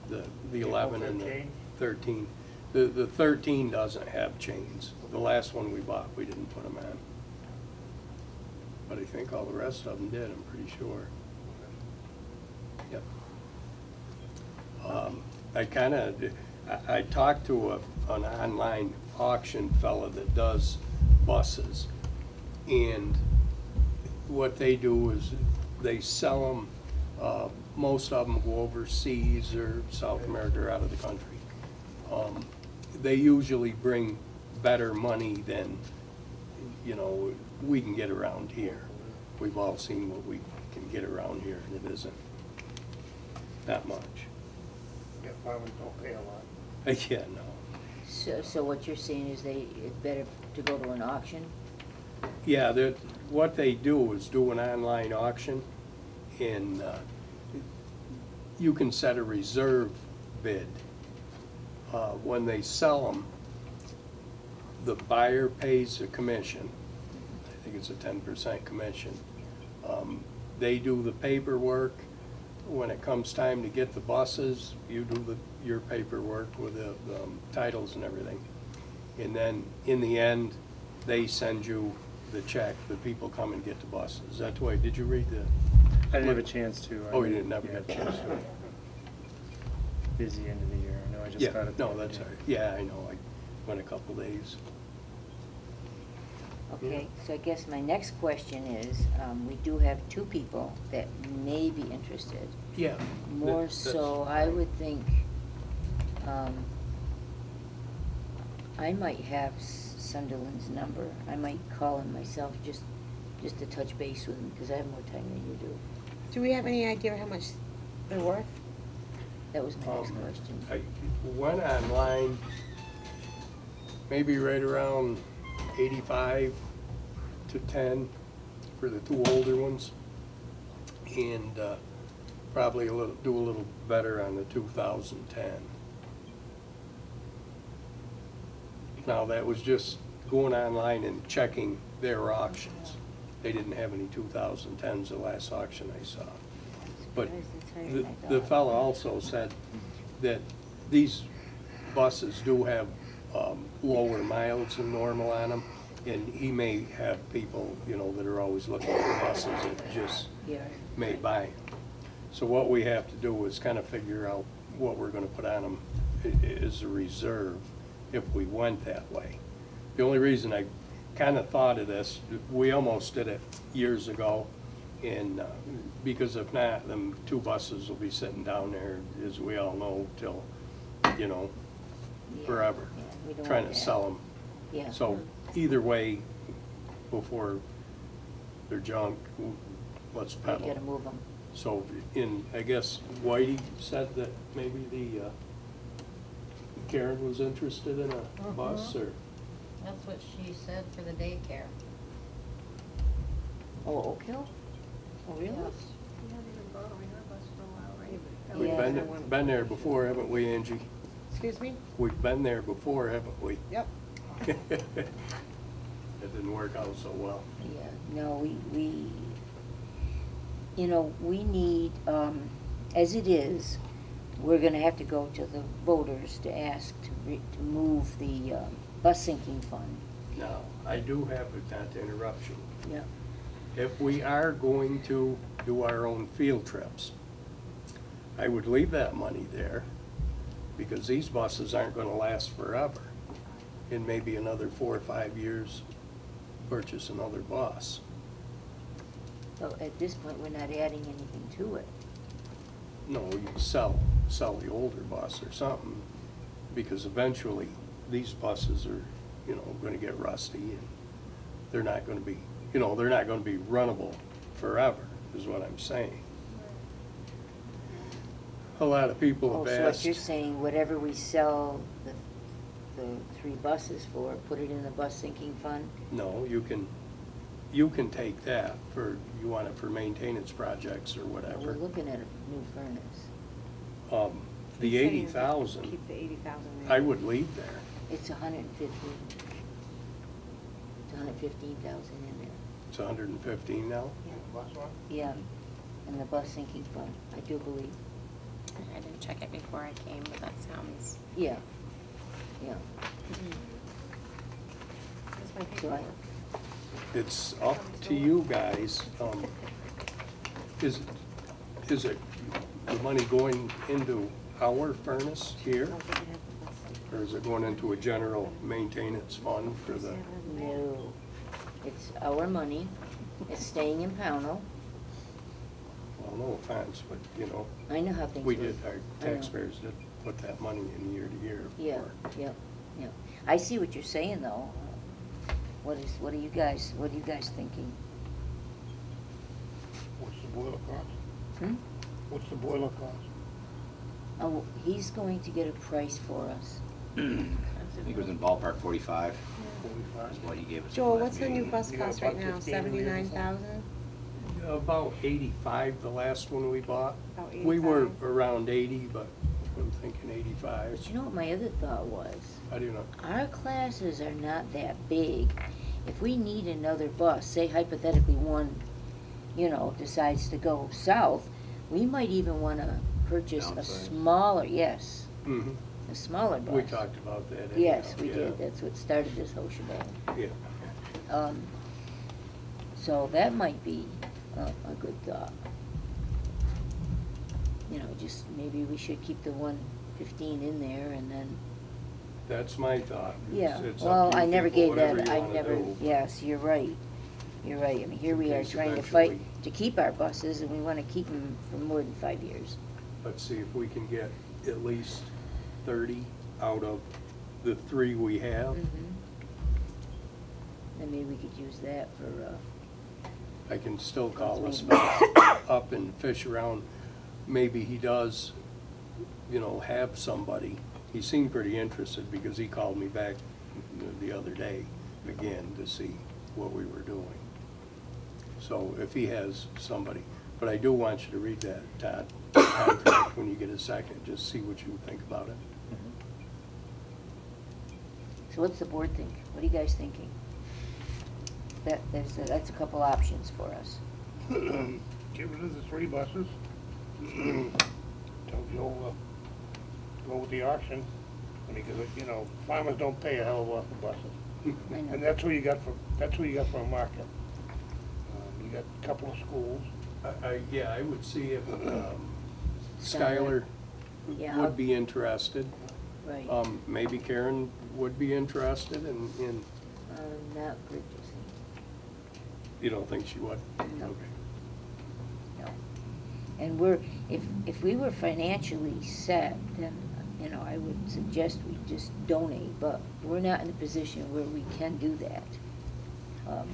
The 11 and the 13. The 13 doesn't have chains. The last one we bought, we didn't put them on. But I think all the rest of them did, I'm pretty sure. Yep. I talked to an online auction fella that does buses, and what they do is they sell them, most of them go overseas or South America or out of the country. They usually bring better money than, you know, we can get around here. We've all seen what we can get around here, and it isn't that much. Yeah, farmers don't pay a lot. Yeah, no. So what you're saying is it's better to go to an auction? Yeah, what they do is do an online auction, and you can set a reserve bid. When they sell them, the buyer pays a commission. I think it's a 10% commission. They do the paperwork. When it comes time to get the buses, you do your paperwork with the titles and everything. And then, in the end, they send you the check. The people come and get the buses. Is that the way? Did you read the? I didn't have a chance to. Oh, you didn't, never got a chance to. Busy end of the year. I know I just Yeah, got it. no, that's all right. Yeah, I know. I went a couple days. Okay, so I guess my next question is, we do have 2 people that may be interested. Yeah. More that's- so, I would think, I might have Sunderland's number. I might call him myself just to touch base with him, because I have more time than you do. Do we have any idea how much they're worth? That was my next question. I went online, maybe right around 85 to 10 for the 2 older ones, and probably do a little better on the 2010. Now, that was just going online and checking their auctions. They didn't have any 2010s the last auction I saw. But the fellow also said that these buses do have lower miles than normal on them, and he may have people, you know, that are always looking for buses that just Yeah. may buy them. So what we have to do is kind of figure out what we're going to put on them as a reserve if we went that way. The only reason I kind of thought of this, we almost did it years ago, and because if not, them 2 buses will be sitting down there, as we all know, till, you know, Yeah, forever, yeah, we don't trying want to that. sell them. Yeah. So either way, before they're junk, let's We pedal. gotta move them. So, I guess Whitey said that maybe the, Karen was interested in a bus, or? That's what she said for the daycare. Oh, Oak Hill? Oh, really? We haven't even borrowed our bus for a while, right? We've Yeah. been there before, haven't we, Angie? Excuse me? We've been there before, haven't we? Yep. It didn't work out so well. Yeah, no, we need, as it is, we're gonna have to go to the voters to ask to move the, bus sinking fund. Now, I do have, not to interrupt you, Yeah. if we are going to do our own field trips, I would leave that money there, because these buses aren't gonna last forever. In maybe another 4 or 5 years, purchase another bus. So at this point, we're not adding anything to it. No, you sell the older bus or something, because eventually, these buses are, gonna get rusty, and they're not gonna be, they're not gonna be runnable forever, is what I'm saying. A lot of people Oh, have so what asked. you're saying, whatever we sell the 3 buses for, put it in the bus sinking fund? No, you can take that you want it for maintenance projects or We're whatever. looking at a new furnace. The 80,000, Keep the 80,000 there. I would leave there. It's 115. It's 115,000 in there. It's 115 now? Bus one? Yeah, in the bus sinking fund, I do believe. I didn't check it before I came, but that sounds. Yeah, yeah. So I, It's up to you guys. Is it the money going into our furnace here? Or is it going into a general maintenance fund for the, no, it's our money. It's staying in Pownal. well, no offense, but, I know how things we work. did, our I know. taxpayers did put that money in year to year. Yeah, for- yeah, yeah. I see what you're saying, though. What are you guys thinking? What's the boiler cost? Hmm? What's the boiler cost? Oh, he's going to get a price for us. I think it was in ballpark 45. 45? Is what he gave us. Joel, last what's the new meeting. bus You got cost about right now? 15 years or something? 79,000? About 85, the last one we bought. About We were 85. around 80, but I'm thinking 85. But you know what my other thought was? I do not. Our classes are not that big. If we need another bus, say hypothetically one, decides to go south, we might even want to purchase a Downsize. smaller, yes, Mhm. a smaller bus. We talked about that. Yes, anyhow, we yeah. did. That's what started this whole shebang. Yeah. So that might be a good thought. Just maybe we should keep the 115 in there and then, That's my thought. yeah. It's up Well, to you I never people, gave whatever that, you I wanna never, do. yes, you're right. You're right. I mean, here we are Because trying to fight eventually- to keep our buses and we want to keep them for more than 5 years. Let's see if we can get at least 30 out of the 3 we have. Then maybe we could use that for, I can still call That's this me. fellow up and fish around. Maybe he does, have somebody. He seemed pretty interested because he called me back the other day again to see what we were doing. So if he has somebody, but I do want you to read that, Todd, contract when you get a second, just see what you think about it. so what's the board think? What are you guys thinking? That's a couple options for us. Get rid of the 3 buses. Tell Joe, go with the auction. I mean, because, farmers don't pay a hell of a lot for buses. I know. And that's who you got for a market. You got a couple of schools. Yeah, I would see if Skylar. Skylar Yeah, would be interested. right. Maybe Karen would be interested in, Not purchasing, you don't think she would? No. Okay. no. And if we were financially set, then, I would suggest we just donate, but we're not in a position where we can do that.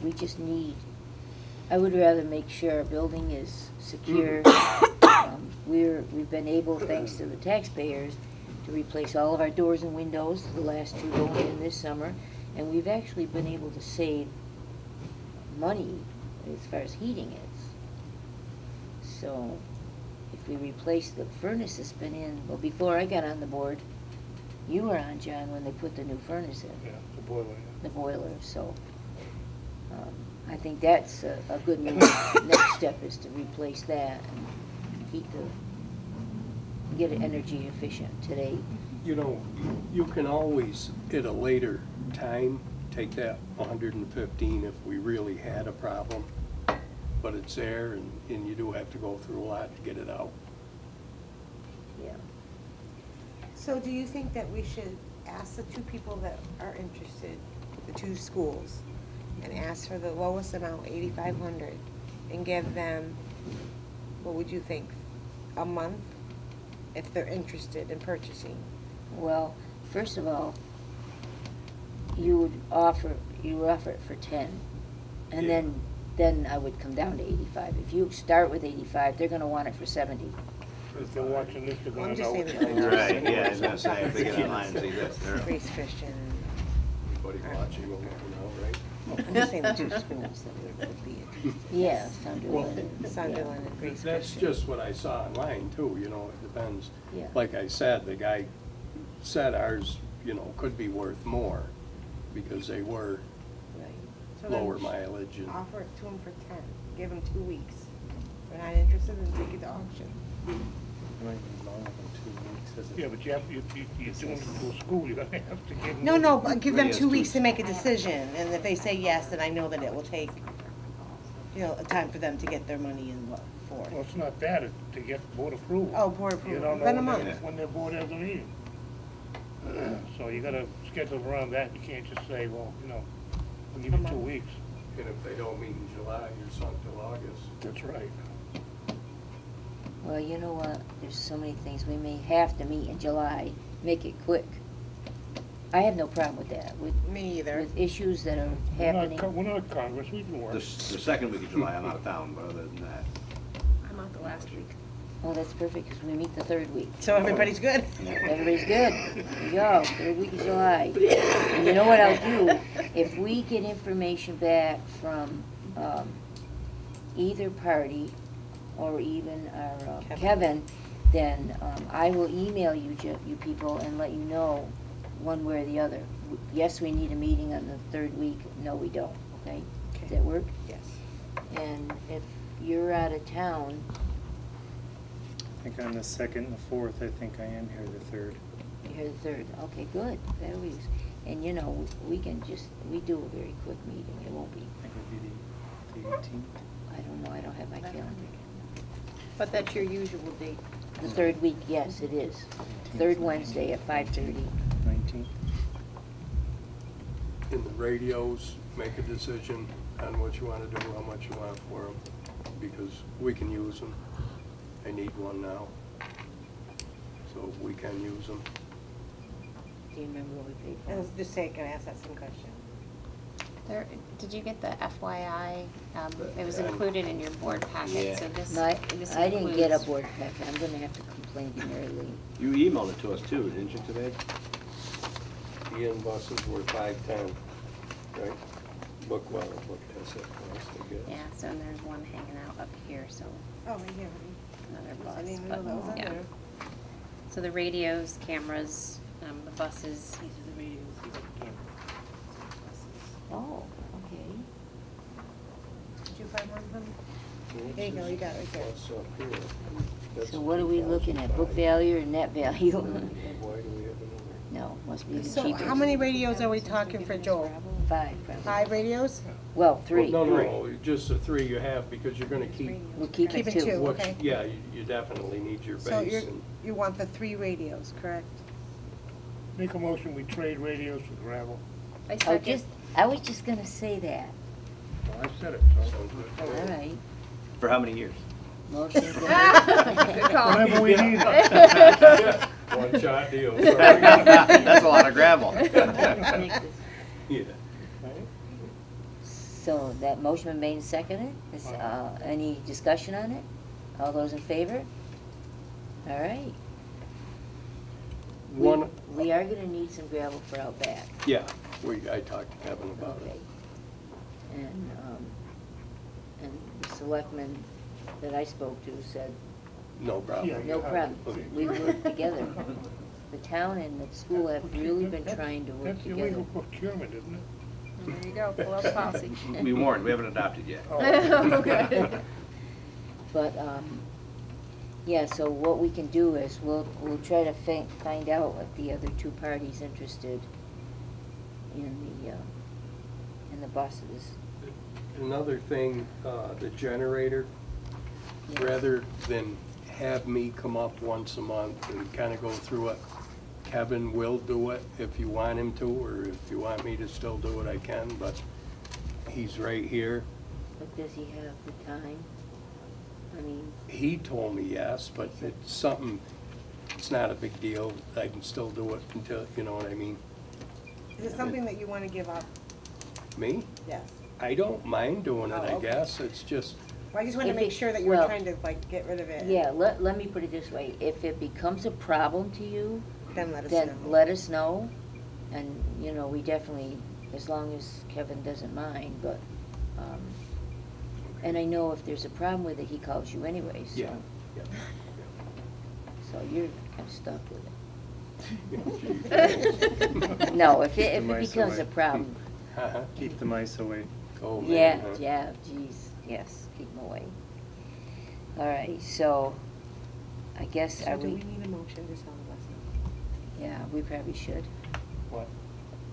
We just need, I would rather make sure our building is secure. We've been able, thanks to the taxpayers, to replace all of our doors and windows, the last 2 going in this summer, and we've actually been able to save money as far as heating is. So if we replace the furnace that's been in, well, before I got on the board, You were on, John, when they put the new furnace in, Yeah, the boiler, yeah. the boiler, so, I think that's a good move. Next step is to replace that and keep get it energy efficient today. You know, you can always, at a later time, take that 115 if we really had a problem, but it's there, and you do have to go through a lot to get it out. Yeah. So do you think that we should ask the two people that are interested, the two schools, and ask for the lowest amount, 8,500, and give them, what would you think, a month, if they're interested in purchasing? Well, first of all, you would offer it for 10, and Yeah. then I would come down to 85. If you start with 85, they're gonna want it for 70. If they're watching this, they're I'm gonna just know. saying that. Right, yeah, I was gonna say, if they get online and see this, they're. Grace Christian, Everybody watching will know, right? I'm just saying the two schools that would be interested. Yeah, Sunderland. Sunderland and Grace That's Christian. just what I saw online too, you know, it depends. Yeah. Like I said, the guy said ours, you know, could be worth more because they were Right. So then lower mileage and. Offer it to them for 10, give them 2 weeks. If they're not interested, then take it to auction. Might be longer than 2 weeks, is it? Yeah, but you have, you're doing it to a school, you're gonna have to give them. No, no, but give them Radios 2 too. weeks to make a decision, and if they say yes, then I know that it will take, you know, a time for them to get their money in for Well, it. it's not that, it's to get board approval. Oh, board You approval, don't know then a when month. when their board has a meeting. So you gotta schedule around that, you can't just say, well, you know, we'll give you 2 weeks. And if they don't meet in July, you're sunk till August. That's right. Well, you know what? There's so many things. We may have to meet in July. Make it quick. I have no problem with that. Me either. With issues that are We're not, happening. we're not Congress, we can work. The second week of July, I'm out of town, but other than that. I'm out the last week. Oh, that's perfect, because we meet the third week. So everybody's good? Everybody's good. There you go, third week of July. And you know what I'll do? If we get information back from either party, or even our Kevin, then I will email you people and let you know one way or the other. Yes, we need a meeting on the third week. No, we don't, okay? Does that work? Yes. And if you're out of town, I think on the 2nd and the 4th, I think I am here the 3rd. you're here the third. Okay, good. There we. And you know, we do a very quick meeting. It won't be. I think it would be the 18th. I don't know. I don't have my calendar. But that's your usual date. The third week, yes, it is. Third Wednesday at 5:30. 19th. In the radios, make a decision on what you want to do, how much you want for them, because we can use them. I need one now, so we can use them. Do you remember what we paid I for? was just saying, can I ask that same question? Did you get the FYI? It was included in your board packet, so this No, this I didn't get a includes- board packet. I'm gonna have to complain to Mary Lee. You emailed it to us too, didn't you, today? The in buses were 510, right? Book test it, Yeah, so there's one hanging out up here, so Oh, right here. another I bus. didn't even know that was But, on yeah. there. So the radios, cameras, the buses. These are the radios, these are the cameras. Oh, okay. Did you find one of them? There you go, you got it right there. What's up here? That's So what are we looking at? Book value or net value? Why do we have another? No, must be the So cheapest. how many radios are we talking for Joel? 5, probably. 5 radios? Well, 3. Well, no, just the 3 you have, because you're gonna keep, We'll keep it Keep it 2. 2. what, Okay. yeah, you definitely need your So base. and- you want the 3 radios, correct? Make a motion, we trade radios for gravel. I was just gonna say that. Well, I said it, so. All right. For how many years? Motion. Whatever we need. One shot deal. sorry. That's a lot of gravel. Yeah. So that motion been made and seconded. Is, any discussion on it? All those in favor? All right. One, We are gonna need some gravel for out back. yeah, I talked to Kevin about Okay. it. And the selectman that I spoke to said, No problem. Yeah. no problem. Okay. We work together. the town and the school have really been trying to work That's together. illegal procurement, isn't it? There you go, pull out the policy. We warned, we haven't adopted yet. Okay. But, yeah, so what we can do is, we'll try to find out what the other two parties interested in the buses. Another thing, the generator, Yes. rather than have me come up once a month and kind of go through it, Kevin will do it if you want him to, or if you want me to still do it, I can, but he's right here. But does he have the time? I mean, He told me yes, but it's something, it's not a big deal. I can still do it until, you know what I mean? Is it something that you wanna give up? Me? Yes. I don't mind doing it, Oh, I okay. guess. It's just, Well, I just wanted to If make it- sure that you were well, trying to like get rid of it. yeah, let me put it this way, if it becomes a problem to you, Then let us then know. let us know. And, you know, we definitely, as long as Kevin doesn't mind, but, and I know if there's a problem with it, he calls you anyway, so. yeah, yeah. So you're kind of stuck with Yeah. it. No, if Keep it the mice becomes away. a problem, Uh-huh. Keep the mice away. Oh, man, yeah, huh? yeah, geez, yes, keep them away. All right, so I guess, So are do we, we need a motion to sell the buses? yeah, we probably should What?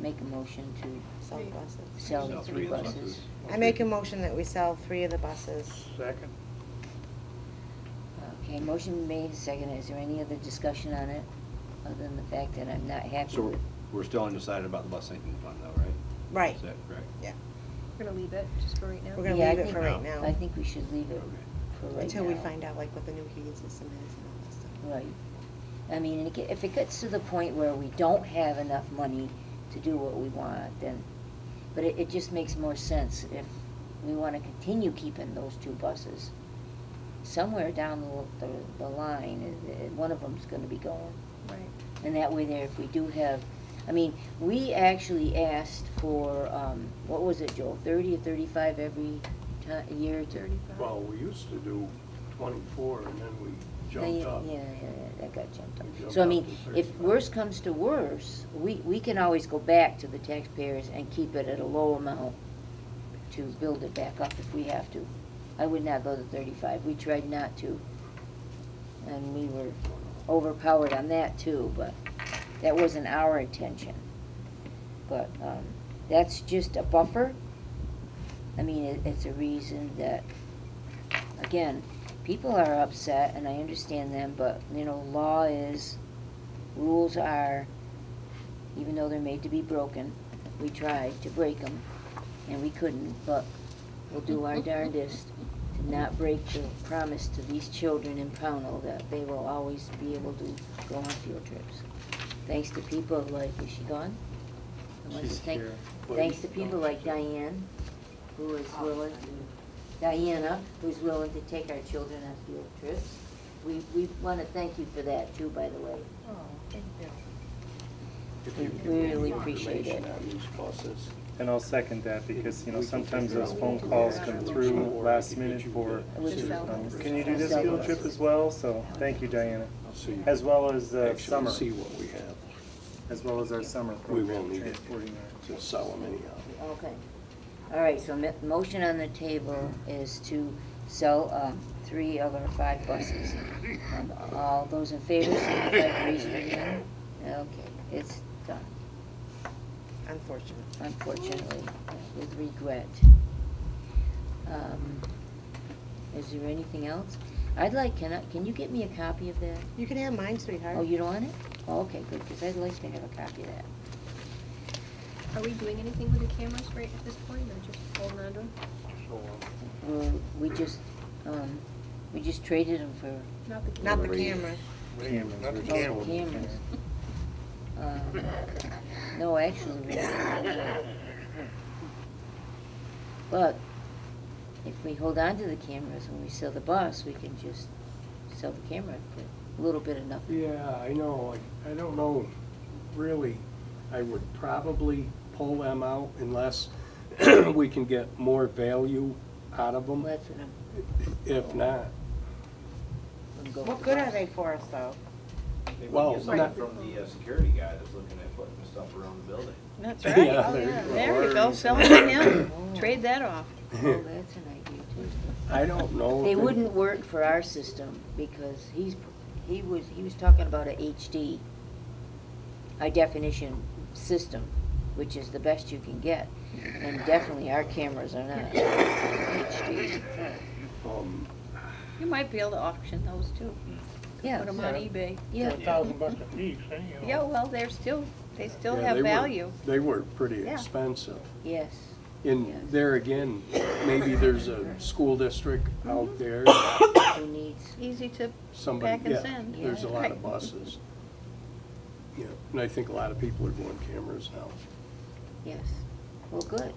make a motion to Sell the buses. sell the Sell 3 3 of the buses. buses. I make a motion that we sell 3 of the buses. Second. Okay, motion made, second. Is there any other discussion on it, other than the fact that I'm not happy So with? we're still undecided about the bus sinking fund though, right? Right. Is that correct? Yeah. We're gonna leave it just for right now. We're gonna Yeah, I leave it think- for right now. I think we should leave it for right now. Until we find out like what the new heating system is and all that stuff. Right. I mean, if it gets to the point where we don't have enough money to do what we want, then, but it just makes more sense if we want to continue keeping those 2 buses. Somewhere down the line, one of them's going to be going. Right. And that way there, if we do have, I mean, we actually asked for, what was it, Joel, 30 or 35 every year? 35. Well, we used to do 24 and then we Yeah, jumped up. Yeah, that got jumped up. We jumped So I up mean, to if 35. worse comes to worse, we can always go back to the taxpayers and keep it at a low amount to build it back up if we have to. I would not go to 35. We tried not to. And we were overpowered on that too, but that wasn't our intention. But that's just a buffer. I mean, it's a reason that, again, people are upset, and I understand them, but, you know, law is, rules are, even though they're made to be broken, we tried to break them, and we couldn't, but we'll do our darndest to not break the promise to these children in Pownal that they will always be able to go on field trips. Thanks to people like, is she gone? I want to She's thank- here. Thanks to people like Diane, who is willing to, Diana, who's willing to take our children on field trips. We want to thank you for that too, by the way. Oh, thank you. If you We give me really the appreciate information it. on these buses. And I'll second that because, you know, We can sometimes figure those out phone what to calls do. come through Or last I can minute get you for, the- Which is- can you do this field trip as well? So, thank you, Diana. So you As well as actually summer, see what we have as well as our summer We will program, need it. transporting our. to sell them anyhow. Okay. All right, so motion on the table is to sell 3 of our 5 buses. All those in favor, signify by raising your hand. Okay, it's done, unfortunately, with regret. Is there anything else? I'd like, can you get me a copy of that? You can have mine, sweetheart. Oh, you don't want it? Oh, okay, good, because I'd like to have a copy of that. Are we doing anything with the cameras right at this point, or just holding on to them? We just traded them for Not the Not the cameras. cameras. Cameras, Not the we're just cameras. holding cameras. No, actually, but if we hold on to the cameras when we sell the bus, we can just sell the camera for a little bit of nothing. Yeah, I know. I don't know, really. I would probably pull them out unless we can get more value out of them. That's what I'm If not, gonna go What with good the are bus. they for us though? They Well, wouldn't get not- something from the security guy that's looking at putting the stuff around the building. That's right. Yeah, Oh, there yeah. you go. There you go, sell it to him, trade that off. Oh, that's an idea too. I don't know. They if wouldn't work for our system because he was talking about a HD, high definition system, which is the best you can get. And definitely our cameras are not HD. You might be able to auction those too. Yeah. Put them on eBay. Yeah. $1,000 a piece, eh, you know. Yeah, well, they still Yeah, have they were- value. They were pretty Yeah. expensive. Yes. And Yes. there again, maybe there's a school district out there, Who needs? Easy to somebody, pack and yeah, send. there's a lot of Right. buses. Yeah, and I think a lot of people are going cameras now. Yes. Well, good.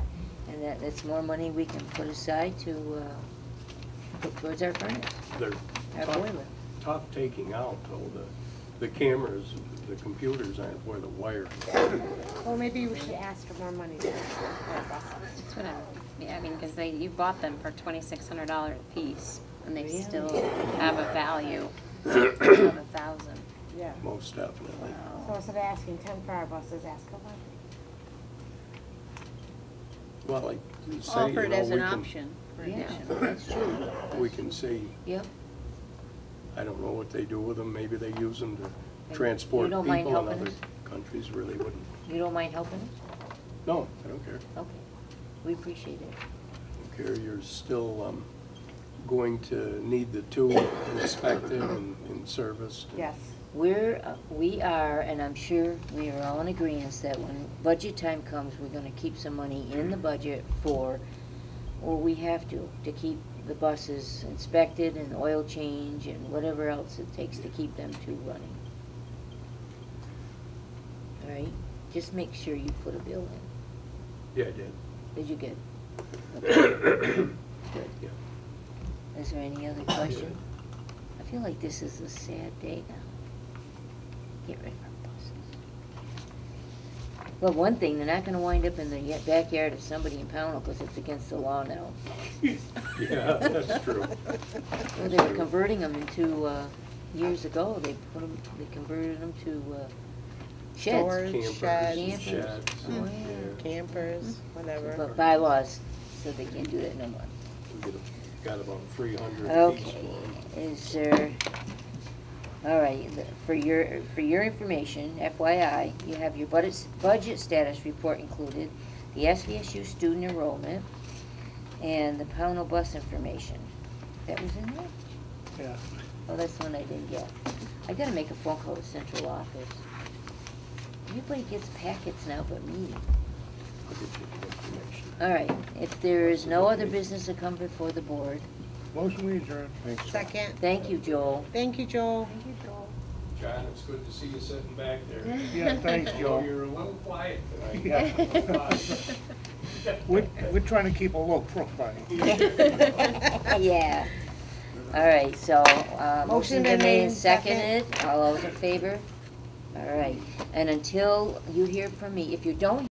And that's more money we can put aside to put towards our furnace, They're our tough, boiler. tough taking out, though, the cameras, the computers aren't where the wire. Well, maybe we should ask for more money for our buses. That's what I mean, because you bought them for $2,600 a piece, and they Really? still have a value of $1,000. Yeah. Most definitely. So instead of asking 10 for our buses, ask 11. Well, like you say, Offer you it know, as we an can, option for Yeah, additional. that's true. we can say, Yep. I don't know what they do with them, maybe they use them to you transport don't people mind in helping other us? countries really wouldn't. You don't mind helping us? No, I don't care. Okay. We appreciate it. I don't care, you're still, going to need the two inspected and serviced. Yes. We are, and I'm sure we are all in agreement that when budget time comes, we're gonna keep some money in the budget for, or we have to keep the buses inspected and oil change and whatever else it takes to keep them two running. All right? Just make sure you put a bill in. Yeah, I did. Did you get? Okay. Good. Yeah. Is there any other question? I feel like this is a sad day now. Get rid of our buses. Well, one thing, they're not gonna wind up in the backyard of somebody in Pownal because it's against the law now. Yeah, that's true. Well, they were converting them into, years ago, they converted them to, sheds. Storage, Campers, sheds, sheds, Oh, yeah. yeah. campers, whatever. But bylaws said they can't do that no more. We got about 300 apiece Okay, for 'em. is there, all right, for your information, FYI, you have your budget status report included, the SVSU student enrollment, and the Pownal bus information. That was in there? Yeah. Oh, that's the one I didn't get. I gotta make a phone call to central office. Everybody gets packets now but me. I'll get you the information. All right, if there is no other business to come before the board, Motion we adjourn. Second. thank you, Joel. Thank you, Joel. John, it's good to see you sitting back there. Yeah, thanks, Joe. You're a little quiet tonight. Yeah. We're trying to keep a low profile. Yeah. All right, so, motion been made and second. seconded. All those in favor? All right, and until you hear from me, if you don't